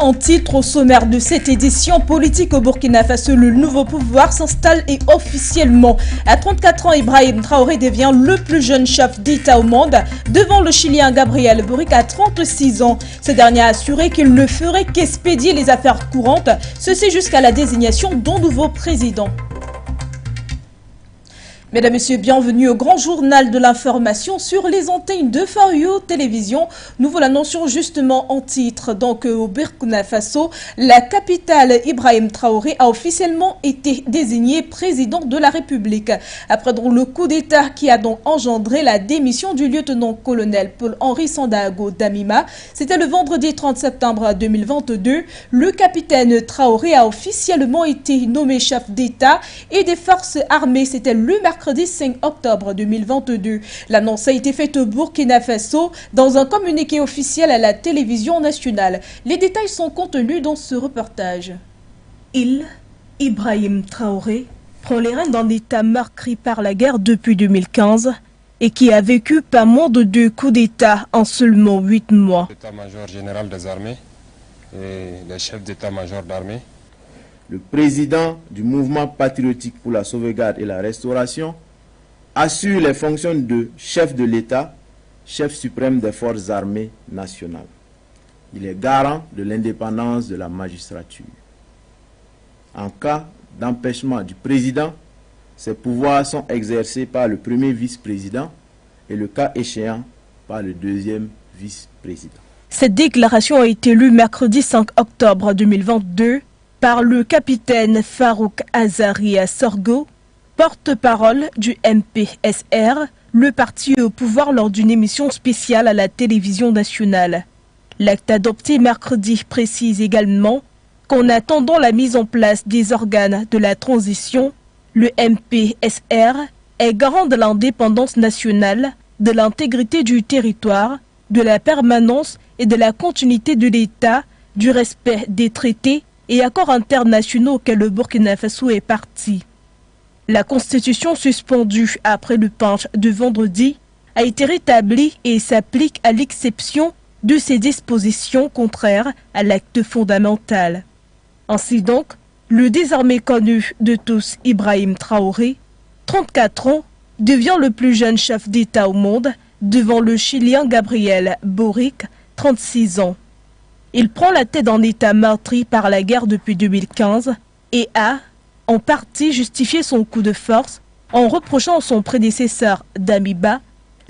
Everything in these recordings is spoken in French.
En titre au sommaire de cette édition politique au Burkina Faso, le nouveau pouvoir s'installe et officiellement. À 34 ans, Ibrahim Traoré devient le plus jeune chef d'État au monde, devant le Chilien Gabriel Boric à 36 ans. Ce dernier a assuré qu'il ne ferait qu'expédier les affaires courantes, ceci jusqu'à la désignation d'un nouveau président. Mesdames, Messieurs, bienvenue au grand journal de l'information sur les antennes de For You Télévision. Nous vous l'annoncions justement en titre. Donc au Burkina Faso, la capitale Ibrahim Traoré a officiellement été désigné président de la République. Après donc le coup d'État qui a donc engendré la démission du lieutenant-colonel Paul-Henri Sandaogo Damiba, c'était le vendredi 30 septembre 2022. Le capitaine Traoré a officiellement été nommé chef d'État et des forces armées. C'était le mercredi 5 octobre 2022. L'annonce a été faite au Burkina Faso dans un communiqué officiel à la télévision nationale. Les détails sont contenus dans ce reportage. Ibrahim Traoré, prend les rênes d'un État meurtri par la guerre depuis 2015 et qui a vécu pas moins de 2 coups d'État en seulement 8 mois. L'état-major général des armées et le chef d'état-major d'armée. Le président du mouvement patriotique pour la sauvegarde et la restauration assure les fonctions de chef de l'État, chef suprême des forces armées nationales. Il est garant de l'indépendance de la magistrature. En cas d'empêchement du président, ses pouvoirs sont exercés par le premier vice-président et le cas échéant par le deuxième vice-président. Cette déclaration a été lue mercredi 5 octobre 2022 par le capitaine Farouk Azaria Sorgo, porte-parole du MPSR, le parti au pouvoir lors d'une émission spéciale à la télévision nationale. L'acte adopté mercredi précise également qu'en attendant la mise en place des organes de la transition, le MPSR est garant de l'indépendance nationale, de l'intégrité du territoire, de la permanence et de la continuité de l'État, du respect des traités et accords internationaux auxquels le Burkina Faso est parti. La constitution suspendue après le punch de vendredi a été rétablie et s'applique à l'exception de ses dispositions contraires à l'acte fondamental. Ainsi donc, le désormais connu de tous Ibrahim Traoré, 34 ans, devient le plus jeune chef d'État au monde devant le Chilien Gabriel Boric, 36 ans. Il prend la tête d'un État meurtri par la guerre depuis 2015 et a, en partie, justifié son coup de force en reprochant à son prédécesseur Damiba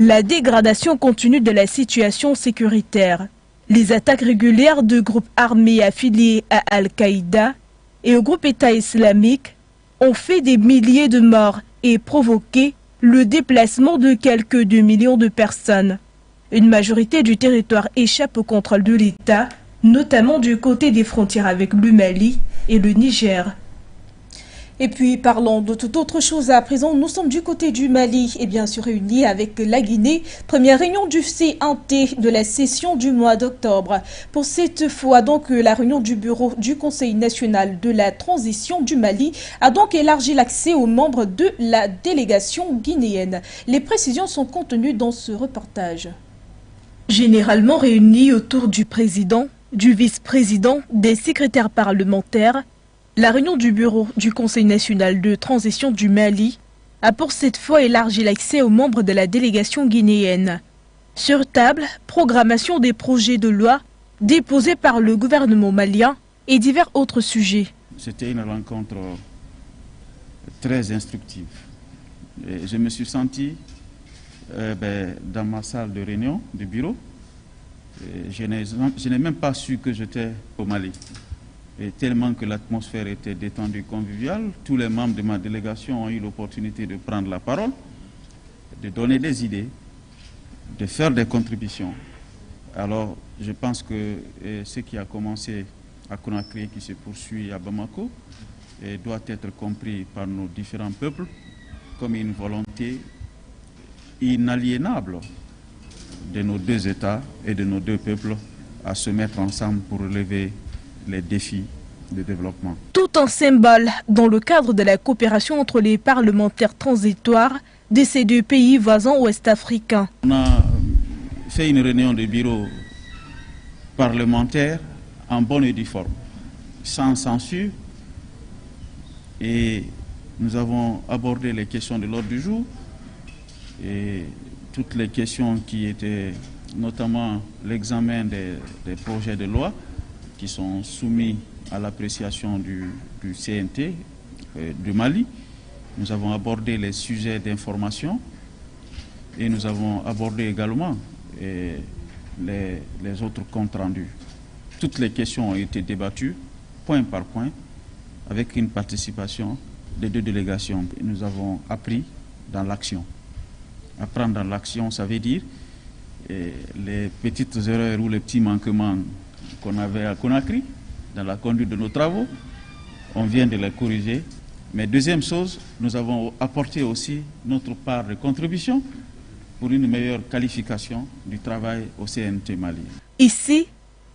la dégradation continue de la situation sécuritaire, les attaques régulières de groupes armés affiliés à Al-Qaïda et au groupe État islamique ont fait des milliers de morts et provoqué le déplacement de quelques 2 millions de personnes. Une majorité du territoire échappe au contrôle de l'État, notamment du côté des frontières avec le Mali et le Niger. Et puis parlons de toute autre chose à présent. Nous sommes du côté du Mali et bien sûr réunis avec la Guinée. Première réunion du C1T de la session du mois d'octobre. Pour cette fois donc la réunion du bureau du Conseil national de la transition du Mali a donc élargi l'accès aux membres de la délégation guinéenne. Les précisions sont contenues dans ce reportage. Généralement réunis autour du président, du vice-président, des secrétaires parlementaires, la réunion du bureau du Conseil national de transition du Mali a pour cette fois élargi l'accès aux membres de la délégation guinéenne. Sur table, programmation des projets de loi déposés par le gouvernement malien et divers autres sujets. C'était une rencontre très instructive. Et je me suis senti dans ma salle de réunion du bureau. Je n'ai même pas su que j'étais au Mali. Et tellement que l'atmosphère était détendue, conviviale, tous les membres de ma délégation ont eu l'opportunité de prendre la parole, de donner des idées, de faire des contributions. Alors, je pense que ce qui a commencé à Conakry, qui se poursuit à Bamako, doit être compris par nos différents peuples comme une volonté inaliénable de nos 2 États et de nos 2 peuples à se mettre ensemble pour relever les défis de développement. Tout un symbole dans le cadre de la coopération entre les parlementaires transitoires de ces 2 pays voisins ouest-africains. On a fait une réunion de bureau parlementaire en bonne et due forme, sans censure. Et nous avons abordé les questions de l'ordre du jour et toutes les questions qui étaient, notamment l'examen des projets de loi qui sont soumis à l'appréciation du CNT du Mali. Nous avons abordé les sujets d'information et nous avons abordé également les autres comptes rendus. Toutes les questions ont été débattues, point par point, avec une participation des deux délégations. Et nous avons appris dans l'action. Apprendre dans l'action, ça veut dire les petites erreurs ou les petits manquements qu'on avait à Conakry dans la conduite de nos travaux, on vient de les corriger. Mais deuxième chose, nous avons apporté aussi notre part de contribution pour une meilleure qualification du travail au CNT Mali. Ici,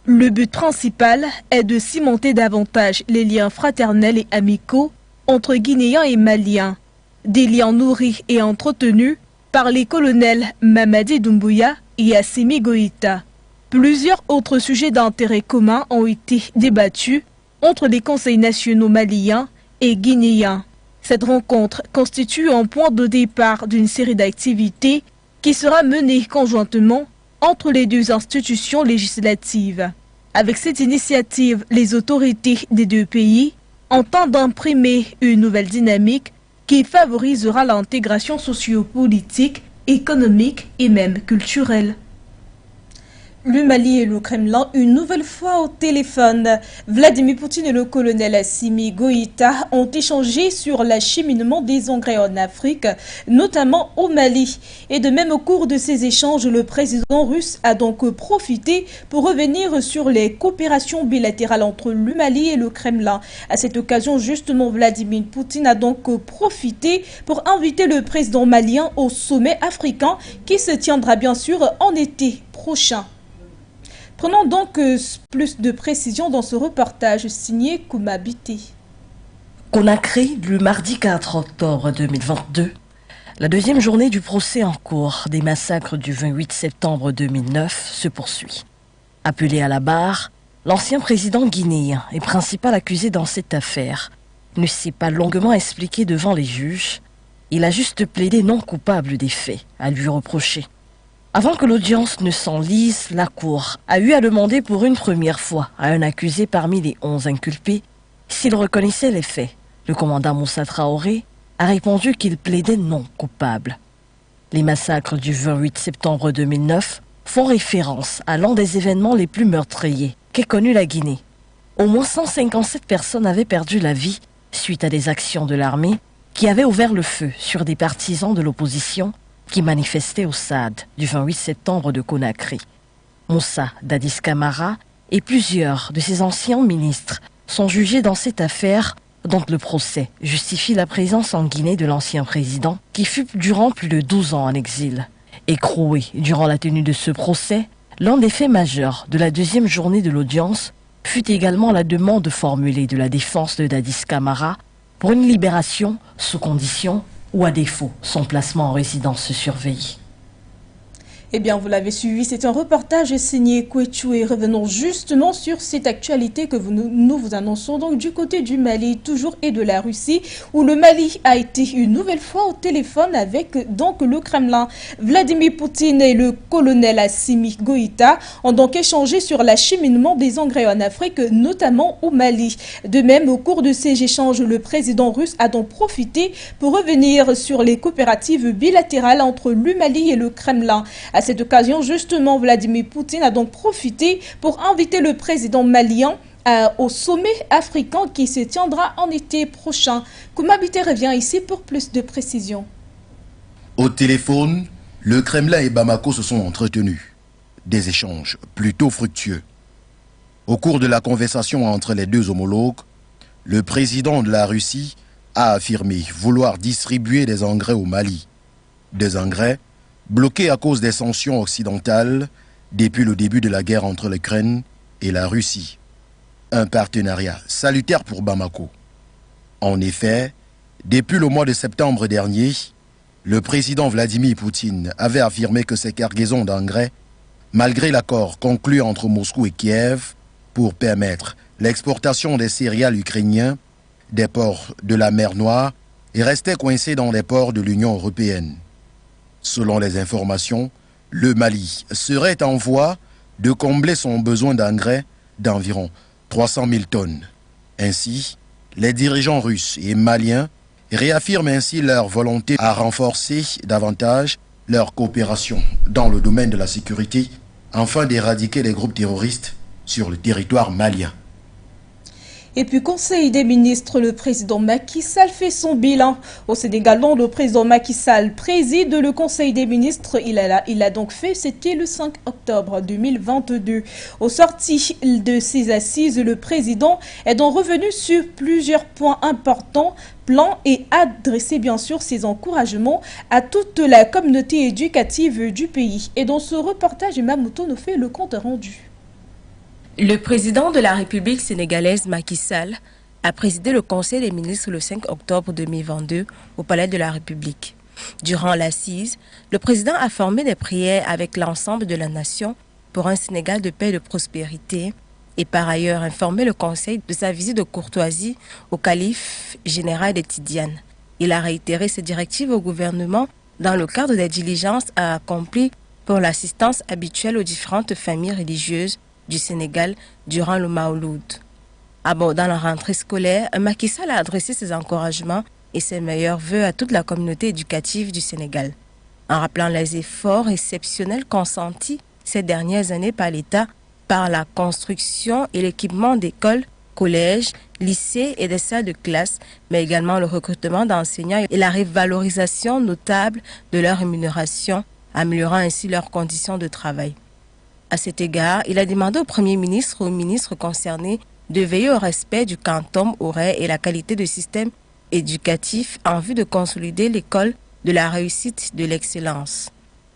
le but principal est de cimenter davantage les liens fraternels et amicaux entre Guinéens et Maliens, des liens nourris et entretenus par les colonels Mamadi Doumbouya et Assimi Goïta. Plusieurs autres sujets d'intérêt commun ont été débattus entre les conseils nationaux maliens et guinéens. Cette rencontre constitue un point de départ d'une série d'activités qui sera menée conjointement entre les deux institutions législatives. Avec cette initiative, les autorités des deux pays entendent imprimer une nouvelle dynamique qui favorisera l'intégration sociopolitique, économique et même culturelle. Le Mali et le Kremlin, une nouvelle fois au téléphone. Vladimir Poutine et le colonel Assimi Goïta ont échangé sur l'acheminement des engrais en Afrique, notamment au Mali. Et de même, au cours de ces échanges, le président russe a donc profité pour revenir sur les coopérations bilatérales entre le Mali et le Kremlin. À cette occasion, justement, Vladimir Poutine a donc profité pour inviter le président malien au sommet africain qui se tiendra bien sûr en été prochain. Prenons donc plus de précisions dans ce reportage signé Koumabité. Conakry, le mardi 4 octobre 2022, la deuxième journée du procès en cours des massacres du 28 septembre 2009 se poursuit. Appelé à la barre, l'ancien président guinéen et principal accusé dans cette affaire ne s'est pas longuement expliqué devant les juges. Il a juste plaidé non coupable des faits à lui reprocher. Avant que l'audience ne s'enlise, la Cour a eu à demander pour une première fois à un accusé parmi les 11 inculpés s'il reconnaissait les faits. Le commandant Moussa Traoré a répondu qu'il plaidait non coupable. Les massacres du 28 septembre 2009 font référence à l'un des événements les plus meurtriers qu'ait connu la Guinée. Au moins 157 personnes avaient perdu la vie suite à des actions de l'armée qui avaient ouvert le feu sur des partisans de l'opposition qui manifestait au SAD du 28 septembre de Conakry. Moussa Dadis Camara et plusieurs de ses anciens ministres sont jugés dans cette affaire dont le procès justifie la présence en Guinée de l'ancien président qui fut durant plus de 12 ans en exil. Écroué durant la tenue de ce procès, l'un des faits majeurs de la deuxième journée de l'audience fut également la demande formulée de la défense de Dadis Camara pour une libération sous condition ou à défaut, son placement en résidence surveillée. Eh bien, vous l'avez suivi, c'est un reportage signé Kouetchou et revenons justement sur cette actualité que nous vous annonçons donc du côté du Mali toujours et de la Russie où le Mali a été une nouvelle fois au téléphone avec donc le Kremlin. Vladimir Poutine et le colonel Assimi Goïta ont donc échangé sur l'acheminement des engrais en Afrique, notamment au Mali. De même, au cours de ces échanges, le président russe a donc profité pour revenir sur les coopératives bilatérales entre le Mali et le Kremlin. À cette occasion, justement, Vladimir Poutine a donc profité pour inviter le président malien au sommet africain qui se tiendra en été prochain. Koumabité revient ici pour plus de précisions. Au téléphone, le Kremlin et Bamako se sont entretenus. Des échanges plutôt fructueux. Au cours de la conversation entre les deux homologues, le président de la Russie a affirmé vouloir distribuer des engrais au Mali. Des engrais bloqué à cause des sanctions occidentales depuis le début de la guerre entre l'Ukraine et la Russie. Un partenariat salutaire pour Bamako. En effet, depuis le mois de septembre dernier, le président Vladimir Poutine avait affirmé que ces cargaisons d'engrais, malgré l'accord conclu entre Moscou et Kiev, pour permettre l'exportation des céréales ukrainiens des ports de la mer Noire et restait coincé dans les ports de l'Union européenne. Selon les informations, le Mali serait en voie de combler son besoin d'engrais d'environ 300 000 tonnes. Ainsi, les dirigeants russes et maliens réaffirment ainsi leur volonté à renforcer davantage leur coopération dans le domaine de la sécurité afin d'éradiquer les groupes terroristes sur le territoire malien. Et puis, Conseil des ministres, le président Macky Sall fait son bilan. Au Sénégal, dont le président Macky Sall préside le Conseil des ministres. Il a donc fait, c'était le 5 octobre 2022. Au sorti de ces assises, le président est donc revenu sur plusieurs points importants, plans et adressé bien sûr ses encouragements à toute la communauté éducative du pays. Et dans ce reportage, Mamouto nous fait le compte rendu. Le président de la République sénégalaise Macky Sall a présidé le Conseil des ministres le 5 octobre 2022 au Palais de la République. Durant l'assise, le président a formé des prières avec l'ensemble de la nation pour un Sénégal de paix et de prospérité et par ailleurs informé le Conseil de sa visite de courtoisie au calife général des Tidianes. Il a réitéré ses directives au gouvernement dans le cadre des diligences à accomplir pour l'assistance habituelle aux différentes familles religieuses du Sénégal durant le Maouloud. Abordant la rentrée scolaire, Macky Sall a adressé ses encouragements et ses meilleurs vœux à toute la communauté éducative du Sénégal, en rappelant les efforts exceptionnels consentis ces dernières années par l'État par la construction et l'équipement d'écoles, collèges, lycées et des salles de classe, mais également le recrutement d'enseignants et la révalorisation notable de leur rémunération, améliorant ainsi leurs conditions de travail. À cet égard, il a demandé au Premier ministre et aux ministres concernés de veiller au respect du quantum horaire et la qualité du système éducatif en vue de consolider l'école de la réussite de l'excellence.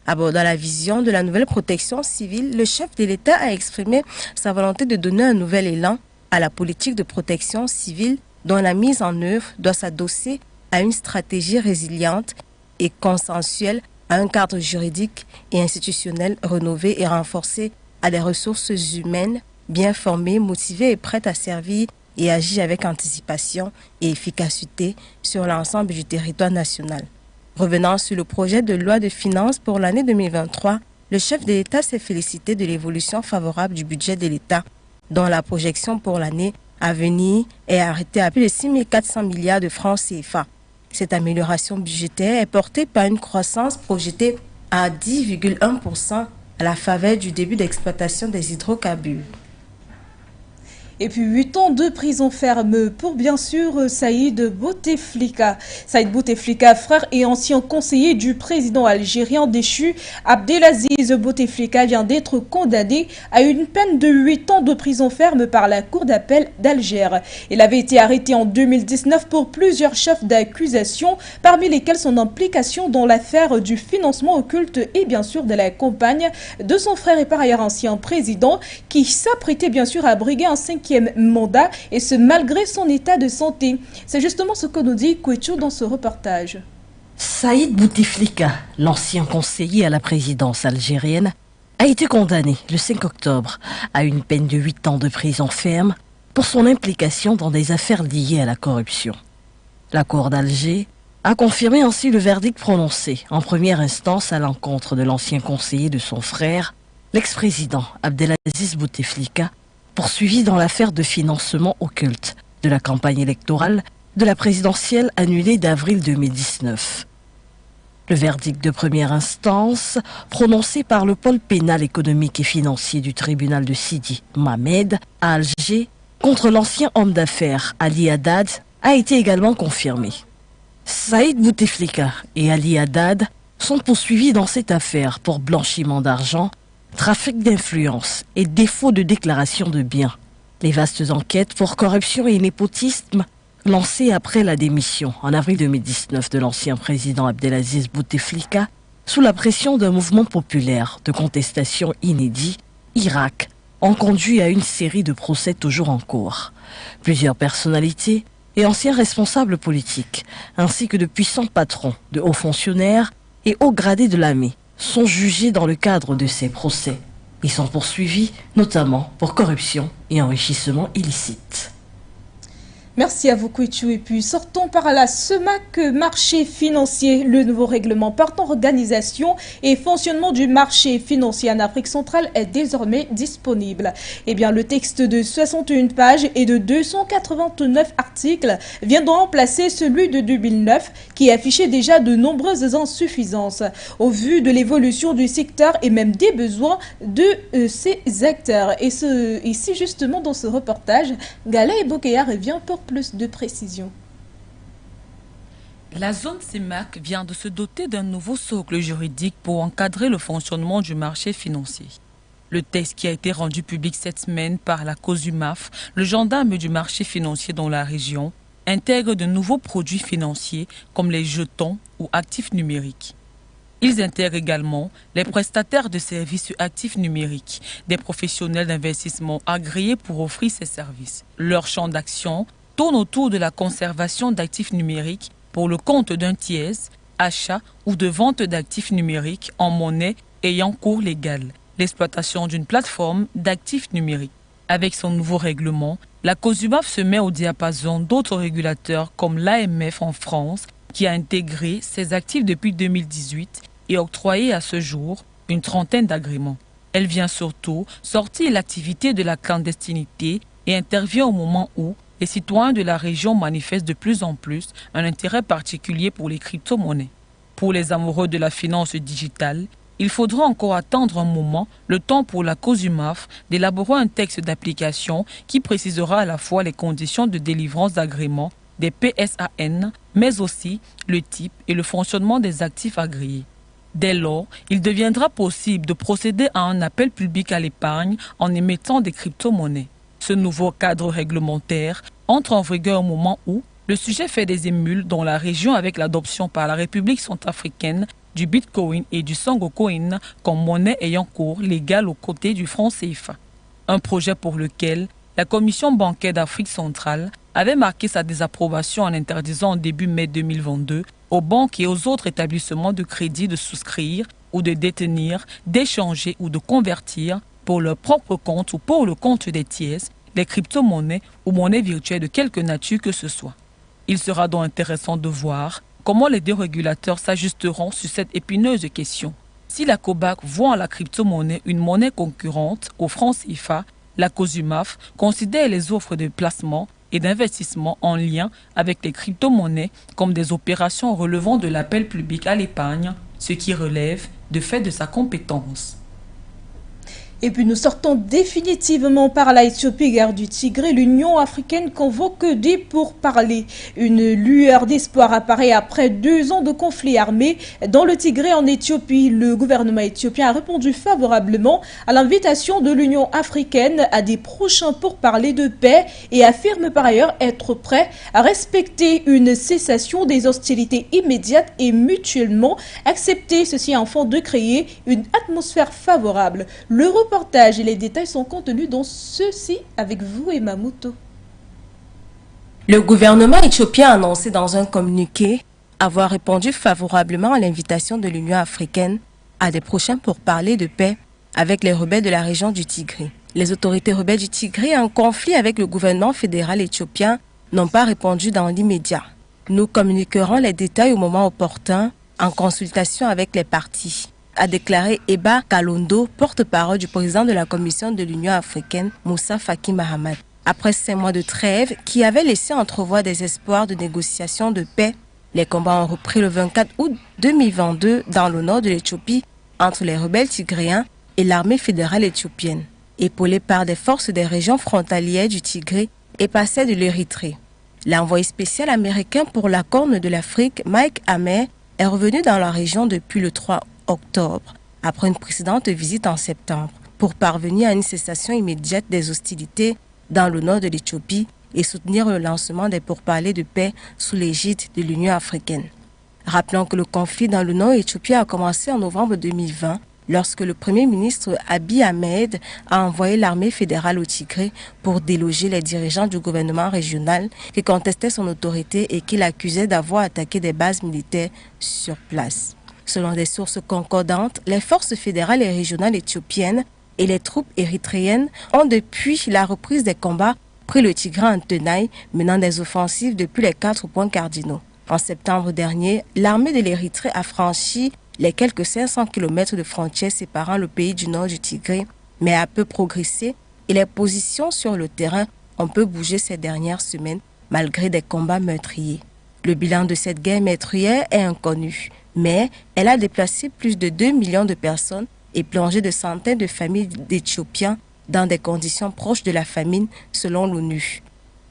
Abordant la vision de la nouvelle protection civile, le chef de l'État a exprimé sa volonté de donner un nouvel élan à la politique de protection civile dont la mise en œuvre doit s'adosser à une stratégie résiliente et consensuelle, à un cadre juridique et institutionnel rénové et renforcé, à des ressources humaines bien formées, motivées et prêtes à servir et agir avec anticipation et efficacité sur l'ensemble du territoire national. Revenant sur le projet de loi de finances pour l'année 2023, le chef de l'État s'est félicité de l'évolution favorable du budget de l'État, dont la projection pour l'année à venir est arrêtée à plus de 6 400 milliards de francs CFA. Cette amélioration budgétaire est portée par une croissance projetée à 10,1% à la faveur du début d'exploitation des hydrocarbures. Et puis 8 ans de prison ferme pour bien sûr Saïd Bouteflika. Saïd Bouteflika, frère et ancien conseiller du président algérien déchu Abdelaziz Bouteflika, vient d'être condamné à une peine de 8 ans de prison ferme par la cour d'appel d'Alger. Il avait été arrêté en 2019 pour plusieurs chefs d'accusation, parmi lesquels son implication dans l'affaire du financement occulte et bien sûr de la compagne de son frère et par ailleurs ancien président qui s'apprêtait bien sûr à briguer un 5e mandat et ce malgré son état de santé. C'est justement ce que nous dit Kouetchou dans ce reportage. Saïd Bouteflika, l'ancien conseiller à la présidence algérienne, a été condamné le 5 octobre à une peine de 8 ans de prison ferme pour son implication dans des affaires liées à la corruption. La cour d'Alger a confirmé ainsi le verdict prononcé en première instance à l'encontre de l'ancien conseiller de son frère, l'ex-président Abdelaziz Bouteflika, poursuivi dans l'affaire de financement occulte de la campagne électorale de la présidentielle annulée d'avril 2019. Le verdict de première instance, prononcé par le pôle pénal économique et financier du tribunal de Sidi Mohamed à Alger, contre l'ancien homme d'affaires Ali Haddad, a été également confirmé. Saïd Bouteflika et Ali Haddad sont poursuivis dans cette affaire pour blanchiment d'argent, trafic d'influence et défaut de déclaration de biens. Les vastes enquêtes pour corruption et népotisme lancées après la démission en avril 2019 de l'ancien président Abdelaziz Bouteflika sous la pression d'un mouvement populaire de contestation inédit, Irak, ont conduit à une série de procès toujours en cours. Plusieurs personnalités et anciens responsables politiques, ainsi que de puissants patrons de hauts fonctionnaires et hauts gradés de l'armée, sont jugés dans le cadre de ces procès. Ils sont poursuivis, notamment pour corruption et enrichissement illicite. Merci à vous, Kouichou. Et puis sortons par la SEMAC, marché financier. Le nouveau règlement portant organisation et fonctionnement du marché financier en Afrique centrale est désormais disponible. Eh bien, le texte de 61 pages et de 289 articles vient de remplacer celui de 2009 qui affichait déjà de nombreuses insuffisances. Au vu de l'évolution du secteur et même des besoins de ces acteurs. Et ici, justement, dans ce reportage, Gala Ebokéa revient pour plus de précision. La zone SEMAC vient de se doter d'un nouveau socle juridique pour encadrer le fonctionnement du marché financier. Le texte qui a été rendu public cette semaine par la COSUMAF, le gendarme du marché financier dans la région, intègre de nouveaux produits financiers comme les jetons ou actifs numériques. Ils intègrent également les prestataires de services actifs numériques, des professionnels d'investissement agréés pour offrir ces services. Leur champ d'action tourne autour de la conservation d'actifs numériques pour le compte d'un tiers, achat ou de vente d'actifs numériques en monnaie ayant cours légal, l'exploitation d'une plateforme d'actifs numériques. Avec son nouveau règlement, la COSUMAF se met au diapason d'autres régulateurs comme l'AMF en France, qui a intégré ses actifs depuis 2018 et octroyé à ce jour une trentaine d'agréments. Elle vient surtout sortir l'activité de la clandestinité et intervient au moment où les citoyens de la région manifestent de plus en plus un intérêt particulier pour les crypto-monnaies. Pour les amoureux de la finance digitale, il faudra encore attendre un moment, le temps pour la COSUMAF d'élaborer un texte d'application qui précisera à la fois les conditions de délivrance d'agréments des PSAN, mais aussi le type et le fonctionnement des actifs agréés. Dès lors, il deviendra possible de procéder à un appel public à l'épargne en émettant des crypto-monnaies. Ce nouveau cadre réglementaire entre en vigueur au moment où le sujet fait des émules dans la région avec l'adoption par la République centrafricaine du Bitcoin et du Sangocoin comme monnaie ayant cours légal aux côtés du franc CFA. Un projet pour lequel la Commission bancaire d'Afrique centrale avait marqué sa désapprobation en interdisant en début mai 2022 aux banques et aux autres établissements de crédit de souscrire ou de détenir, d'échanger ou de convertir pour leur propre compte ou pour le compte des tiers, les crypto-monnaies ou monnaies virtuelles de quelque nature que ce soit. Il sera donc intéressant de voir comment les deux régulateurs s'ajusteront sur cette épineuse question. Si la COBAC voit en la crypto-monnaie une monnaie concurrente au franc CFA, la COSUMAF considère les offres de placement et d'investissement en lien avec les crypto-monnaies comme des opérations relevant de l'appel public à l'épargne, ce qui relève de fait de sa compétence. Et puis nous sortons définitivement par la Éthiopie, guerre du Tigré. L'Union africaine convoque des pourparlers. Une lueur d'espoir apparaît après 2 ans de conflit armé dans le Tigré en Éthiopie. Le gouvernement éthiopien a répondu favorablement à l'invitation de l'Union africaine à des prochains pourparlers de paix et affirme par ailleurs être prêt à respecter une cessation des hostilités immédiates et mutuellement accepter, ceci afin de créer une atmosphère favorable. Le reportage et les détails sont contenus dans ceci avec vous et Mamuto. Le gouvernement éthiopien a annoncé dans un communiqué avoir répondu favorablement à l'invitation de l'Union africaine à des prochains pourparlers de paix avec les rebelles de la région du Tigré. Les autorités rebelles du Tigré en conflit avec le gouvernement fédéral éthiopien n'ont pas répondu dans l'immédiat. Nous communiquerons les détails au moment opportun en consultation avec les parties, a déclaré Eba Kalondo, porte-parole du président de la Commission de l'Union africaine, Moussa Faki Mahamat. Après 5 mois de trêve qui avaient laissé entrevoir des espoirs de négociation de paix, les combats ont repris le 24 août 2022 dans le nord de l'Éthiopie entre les rebelles tigréens et l'armée fédérale éthiopienne, épaulée par des forces des régions frontalières du Tigré et passées de l'Érythrée. L'envoyé spécial américain pour la Corne de l'Afrique, Mike Hammer, est revenu dans la région depuis le 3 octobre, après une précédente visite en septembre, pour parvenir à une cessation immédiate des hostilités dans le nord de l'Éthiopie et soutenir le lancement des pourparlers de paix sous l'égide de l'Union africaine. Rappelons que le conflit dans le nord éthiopien a commencé en novembre 2020, lorsque le Premier ministre Abiy Ahmed a envoyé l'armée fédérale au Tigré pour déloger les dirigeants du gouvernement régional qui contestaient son autorité et qui l'accusaient d'avoir attaqué des bases militaires sur place. Selon des sources concordantes, les forces fédérales et régionales éthiopiennes et les troupes érythréennes ont depuis la reprise des combats pris le Tigray en tenaille, menant des offensives depuis les 4 points cardinaux. En septembre dernier, l'armée de l'Érythrée a franchi les quelques 500 km de frontières séparant le pays du nord du Tigray, mais a peu progressé et les positions sur le terrain ont peu bougé ces dernières semaines malgré des combats meurtriers. Le bilan de cette guerre meurtrière est inconnu, mais elle a déplacé plus de 2 millions de personnes et plongé de centaines de familles d'Éthiopiens dans des conditions proches de la famine selon l'ONU.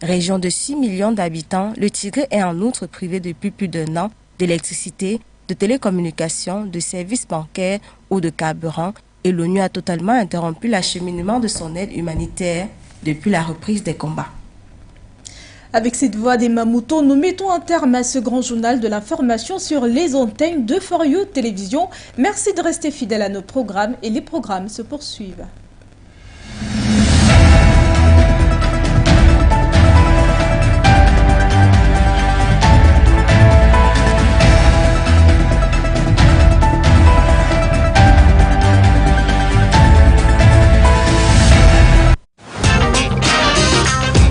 Région de 6 millions d'habitants, le Tigray est en outre privé depuis plus d'1 an d'électricité, de télécommunications, de services bancaires ou de carburant et l'ONU a totalement interrompu l'acheminement de son aide humanitaire depuis la reprise des combats. Avec cette voix des Mamoutos, nous mettons un terme à ce grand journal de l'information sur les antennes de For You Télévision. Merci de rester fidèle à nos programmes et les programmes se poursuivent.